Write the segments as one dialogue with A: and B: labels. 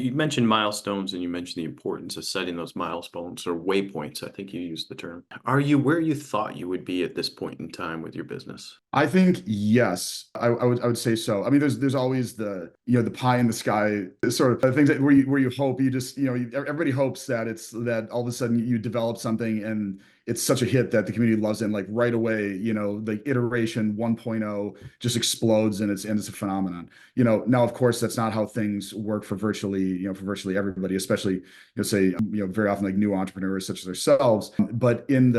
A: You mentioned milestones and you mentioned the importance of setting those milestones or waypoints. I think you used the term. Are you where you thought you would be at this point in time with your business?
B: I think yes, I would say so. I mean, there's always the the pie in the sky sort of things that where you hope you just everybody hopes that it's that all of a sudden you develop something and it's such a hit that the community loves it and like right away the iteration 1.0 just explodes and it's a phenomenon. Now of course that's not how things work for virtually everybody, especially say very often like new entrepreneurs such as ourselves. But in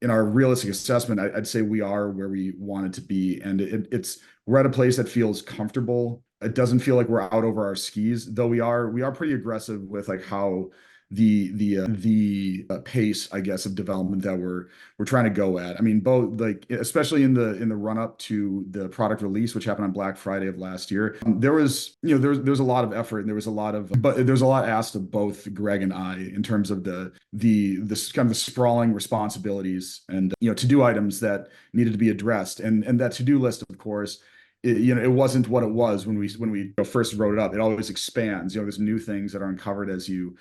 B: our realistic assessment, I'd say we are where we wanted to be, and it's we're at a place that feels comfortable. It doesn't feel like we're out over our skis, though we are pretty aggressive with like how the pace, I guess, of development that we're trying to go at. I mean, both like especially in the run up to the product release, which happened on Black Friday of last year, there was there's a lot of effort and there's a lot asked of both Greg and I in terms of this kind of the sprawling responsibilities and to do items that needed to be addressed and that to do list, of course. It wasn't what it was when we first wrote it up. It always expands. There's new things that are uncovered as you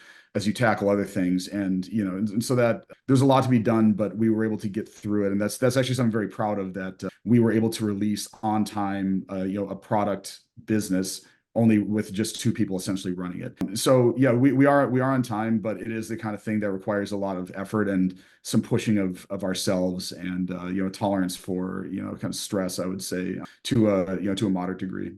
B: tackle other things, and so that there's a lot to be done, but we were able to get through it, and that's actually something I'm very proud of, that we were able to release on time, a product business only with just two people essentially running it. So yeah, we are on time, but it is the kind of thing that requires a lot of effort and some pushing of ourselves and tolerance for kind of stress, I would say, to to a moderate degree.